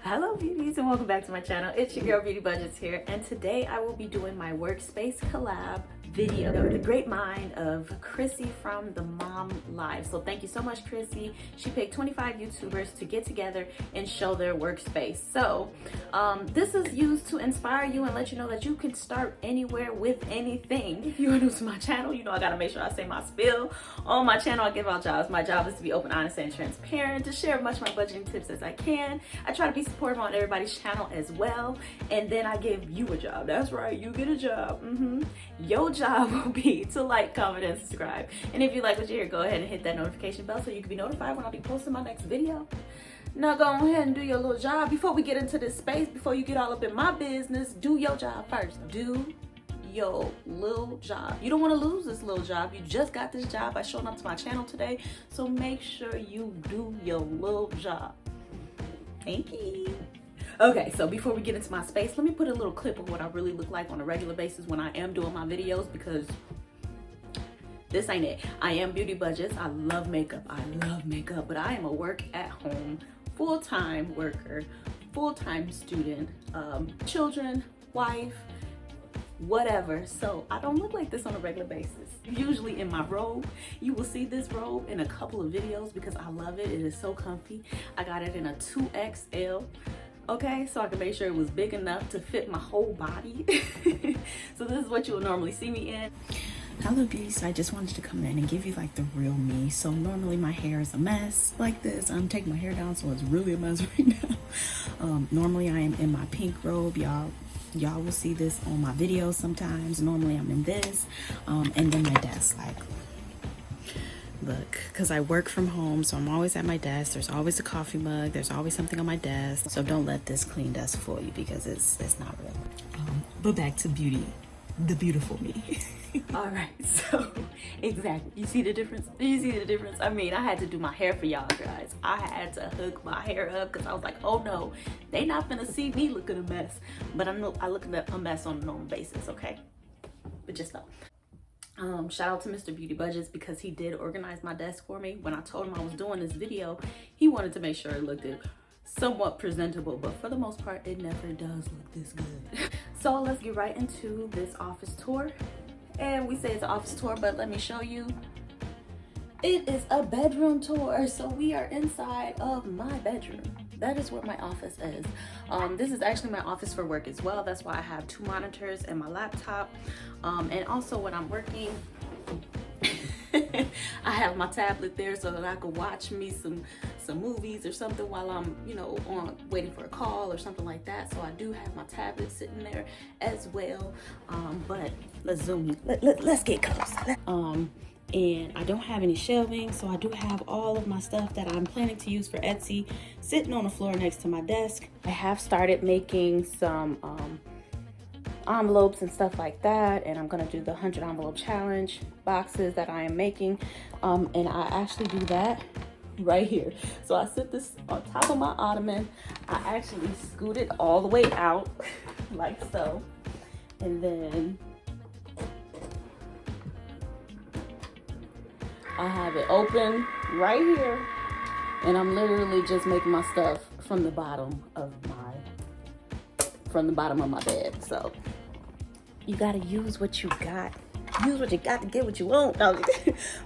Hello beauties and welcome back to my channel. It's your girl Beauty Budgetz here, and today I will be doing my Workspace Collab video with the great mind of Chrissy from the Mom Live. So thank you so much, Chrissy. She picked 25 YouTubers to get together and show their workspace. So this is used to inspire you and let you know that you can start anywhere with anything. If you are new to my channel, you know I gotta make sure I say my spiel. On my channel, I give out jobs. My job is to be open, honest, and transparent, to share as much of my budgeting tips as I can. I try to be supportive on everybody's channel as well, and then I give you a job. That's right, you get a job. Your job will be to like, comment, and subscribe. And if you like what you hear, go ahead and hit that notification bell so you can be notified when I'll be posting my next video. Now go ahead and do your little job. Before we get into this space, before you get all up in my business, do your job first. Do your little job. You don't want to lose this little job. You just got this job by showing up to my channel today, so make sure you do your little job. Thank you. Okay, so before we get into my space, let me put a little clip of what I really look like on a regular basis when I am doing my videos, because this ain't it. I am Beauty Budgetz. I love makeup. But I am a work at home, full-time worker, full-time student, children, wife, whatever. So I don't look like this on a regular basis. Usually in my robe. You will see this robe in a couple of videos because I love it. It is so comfy. I got it in a 2XL. Okay, so I can make sure it was big enough to fit my whole body. So this is what you will normally see me in. Hello beauties, I just wanted to come in and give you like the real me. So normally my hair is a mess like this. I'm taking my hair down, so it's really a mess right now. Normally I am in my pink robe. Y'all will see this on my videos sometimes. Normally I'm in this, and then my desk, like, look, because I work from home, so I'm always at my desk. There's always a coffee mug, there's always something on my desk. So don't let this clean desk fool you, because it's not real. But back to beauty, the beautiful me. All right, so exactly, you see the difference? You see the difference? I mean, I had to do my hair for y'all guys. I had to hook my hair up because I was like, oh no, they not gonna see me looking a mess. But I look a mess on a normal basis, okay? But just know. Shout out to Mr. Beauty Budgetz, because he did organize my desk for me. When I told him I was doing this video, he wanted to make sure it looked somewhat presentable, but for the most part, it never does look this good. So let's get right into this office tour. And we say it's an office tour, but let me show you. It is a bedroom tour. So we are inside of my bedroom. That is where my office is. This is actually my office for work as well. That's why I have 2 monitors and my laptop. And also when I'm working, I have my tablet there so that I could watch me some movies or something while I'm, you know, waiting for a call or something like that. So I do have my tablet sitting there as well. But let's zoom in. Let's get close. And I don't have any shelving, so I do have all of my stuff that I'm planning to use for Etsy sitting on the floor next to my desk. I have started making some envelopes and stuff like that, and I'm gonna do the 100 envelope challenge boxes that I am making, and I actually do that right here. So I sit this on top of my ottoman. I actually scoot it all the way out like so, and then I have it open right here, and I'm literally just making my stuff from the bottom of my bed. So you gotta use what you got. Use what you got to get what you want. No,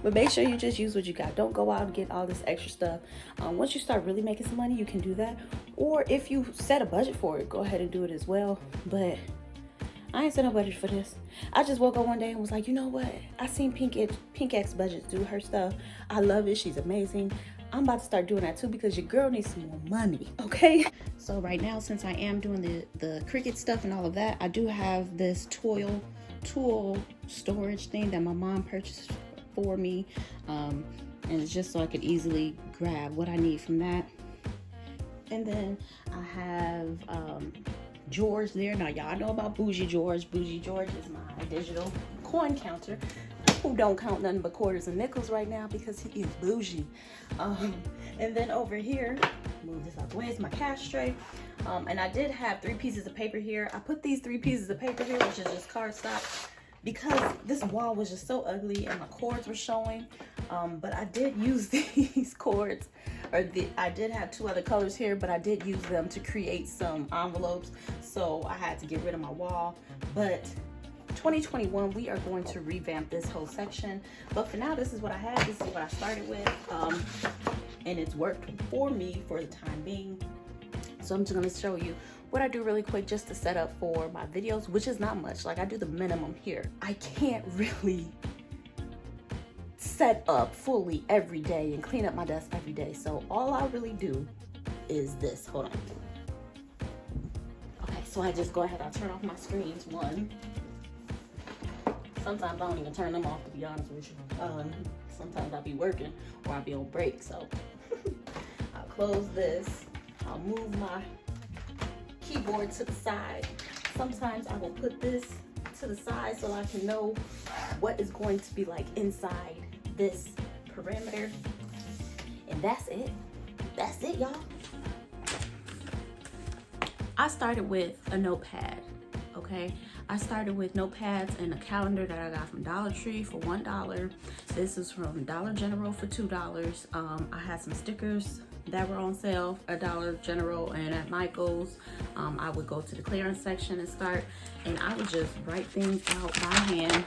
but make sure you just use what you got. Don't go out and get all this extra stuff. Once you start really making some money, you can do that. Or if you set a budget for it, go ahead and do it as well. But I ain't set no budget for this. I just woke up one day and was like, you know what? I seen Pink X Budgetz do her stuff. I love it. She's amazing. I'm about to start doing that too, because your girl needs some more money, okay? So right now, since I am doing the Cricut stuff and all of that, I do have this tool storage thing that my mom purchased for me. And it's just so I could easily grab what I need from that. And then I have George there. Now y'all know about Bougie George. Bougie George is my digital coin counter, who don't count nothing but quarters and nickels right now because he is bougie. And then over here, move this out the way, it's my cash tray. And I did have 3 pieces of paper here. I put these 3 pieces of paper here, which is just cardstock, because this wall was just so ugly and my cords were showing. But I did use these cords I did have 2 other colors here, but I did use them to create some envelopes, so I had to get rid of my wall. But 2021, we are going to revamp this whole section. But for now, this is what I have. This is what I started with, and it's worked for me for the time being. So I'm just gonna show you what I do really quick just to set up for my videos, which is not much. Like, I do the minimum here. I can't really set up fully every day and clean up my desk every day. So all I really do is this. Hold on. Okay, so I just go ahead, I turn off my screens. One. Sometimes I don't even turn them off, to be honest with you. Sometimes I'll be working or I'll be on break. So I'll close this. I'll move my keyboard to the side. Sometimes I will put this to the side so I can know what is going to be like inside this perimeter. And that's it. That's it, y'all. I started with a notepad, okay? I started with notepads and a calendar that I got from Dollar Tree for $1. This is from Dollar General for $2. I had some stickers that were on sale at Dollar General and at Michael's. I would go to the clearance section and start, and I would just write things out by hand.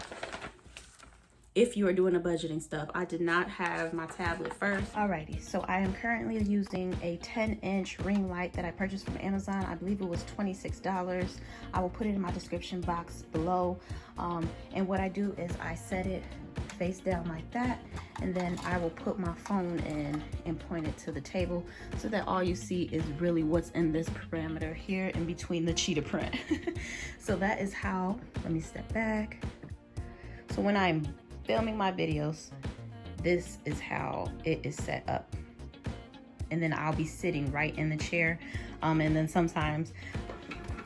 If you are doing the budgeting stuff, I did not have my tablet first. Alrighty, so I am currently using a 10-inch ring light that I purchased from Amazon. I believe it was $26. I will put it in my description box below. And what I do is I set it face down like that, and then I will put my phone in and point it to the table so that all you see is really what's in this parameter here in between the cheetah print. So that is how, let me step back. So when I'm filming my videos, this is how it is set up. And then I'll be sitting right in the chair. And then sometimes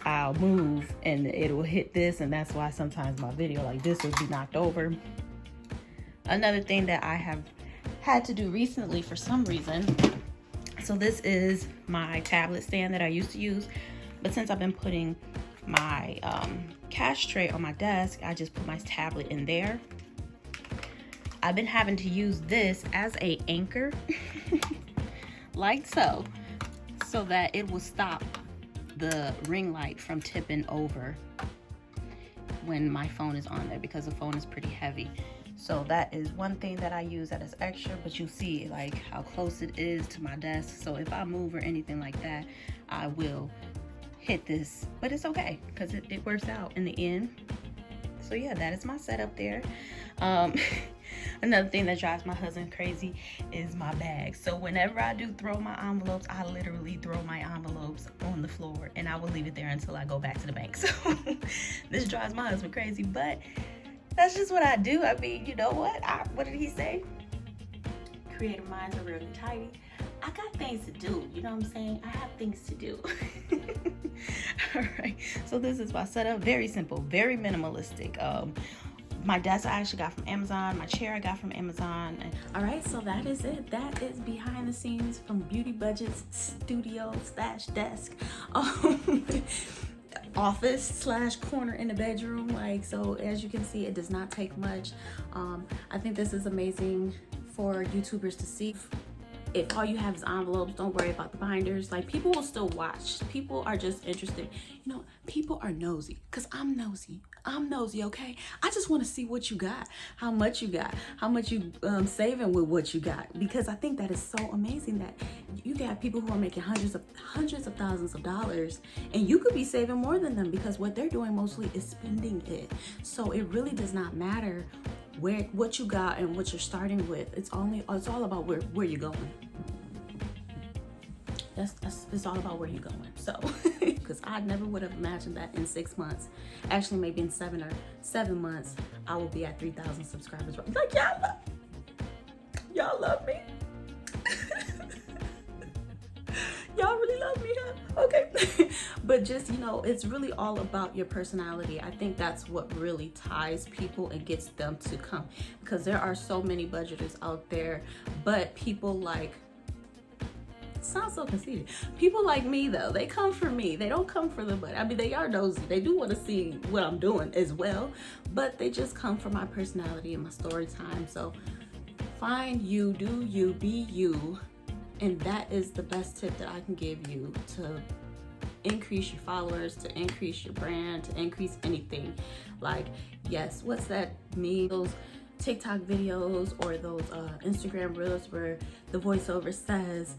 I'll move and it will hit this, and that's why sometimes my video like this will be knocked over. Another thing that I have had to do recently for some reason, so this is my tablet stand that I used to use, but since I've been putting my cash tray on my desk, I just put my tablet in there. I've been having to use this as a anchor, like so that it will stop the ring light from tipping over when my phone is on there, because the phone is pretty heavy. So that is one thing that I use that is extra, but you see like how close it is to my desk. So if I move or anything like that, I will hit this, but it's okay because it works out in the end. So yeah, that is my setup there. Another thing that drives my husband crazy is my bag. So whenever I do throw my envelopes, I literally throw my envelopes on the floor and I will leave it there until I go back to the bank. So this drives my husband crazy, but that's just what I do. I mean, you know what? What did he say? Creative minds are really tidy. I got things to do, you know what I'm saying? I have things to do. All right, so this is my setup. Very simple, very minimalistic. My desk I actually got from Amazon. My chair I got from Amazon. All right, so that is it. That is behind the scenes from Beauty Budgetz studio / desk. Office / corner in the bedroom. Like, so as you can see, it does not take much. I think this is amazing for YouTubers to see. If all you have is envelopes, don't worry about the binders. Like, people will still watch. People are just interested. You know, people are nosy, because I'm nosy. I'm nosy, okay? I just want to see what you got, how much you got, how much you saving with what you got, because I think that is so amazing that you got people who are making hundreds of thousands of dollars, and you could be saving more than them, because what they're doing mostly is spending it. So it really does not matter what you got and what you're starting with. It's all about where you're going. It's all about where you're going. So because I never would have imagined that in 6 months, actually maybe in 7 months, I will be at 3,000 subscribers. Like, y'all love me. Y'all really love me, huh? Okay. But just, you know, it's really all about your personality. I think that's what really ties people and gets them to come, because there are so many budgeters out there, but people like, it sounds so conceited, people like me though, they come for me. They don't come for the money. I mean, they are nosy. They do want to see what I'm doing as well, but they just come for my personality and my story time. So find you, do you, be you, And that is the best tip that I can give you to increase your followers, to increase your brand, to increase anything. Like, yes, what's that meme? Those TikTok videos or those Instagram reels where the voiceover says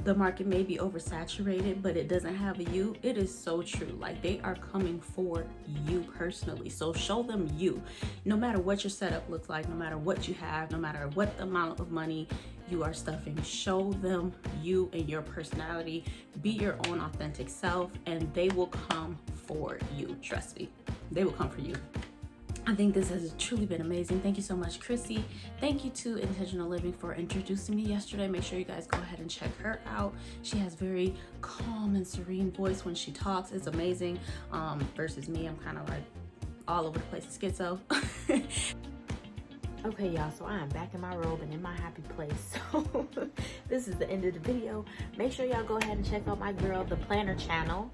the market may be oversaturated, but it doesn't have a you. It is so true. Like, they are coming for you personally. So show them you. No matter what your setup looks like, no matter what you have, no matter what the amount of money you are stuffing, show them you and your personality. Be your own authentic self, and they will come for you. Trust me, they will come for you. I think this has truly been amazing. Thank you so much, Chrissy. Thank you to Intentional Living for introducing me yesterday. Make sure you guys go ahead and check her out. She has very calm and serene voice when she talks. It's amazing. Versus me, I'm kind of like all over the place, schizo. Okay, y'all, so I am back in my robe and in my happy place. So this is the end of the video. Make sure y'all go ahead and check out my girl, the Planner channel.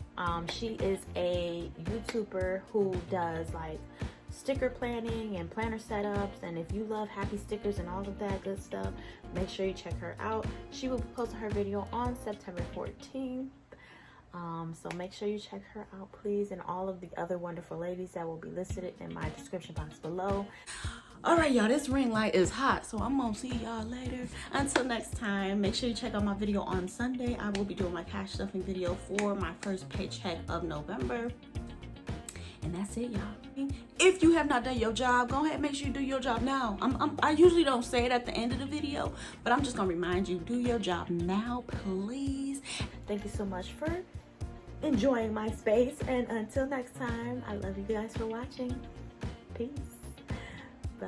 She is a YouTuber who does like sticker planning and planner setups, and if you love happy stickers and all of that good stuff, make sure you check her out. She will be posting her video on September 14th. So make sure you check her out, please, and all of the other wonderful ladies that will be listed in my description box below. All right, y'all, this ring light is hot, so I'm gonna see y'all later. Until next time, make sure you check out my video on Sunday. I will be doing my cash stuffing video for my first paycheck of November. And that's it, y'all. If you have not done your job, go ahead and make sure you do your job now. I usually don't say it at the end of the video, but I'm just gonna remind you, do your job now, please. Thank you so much for enjoying my space, and until next time, I love you guys for watching. Peace. Bye.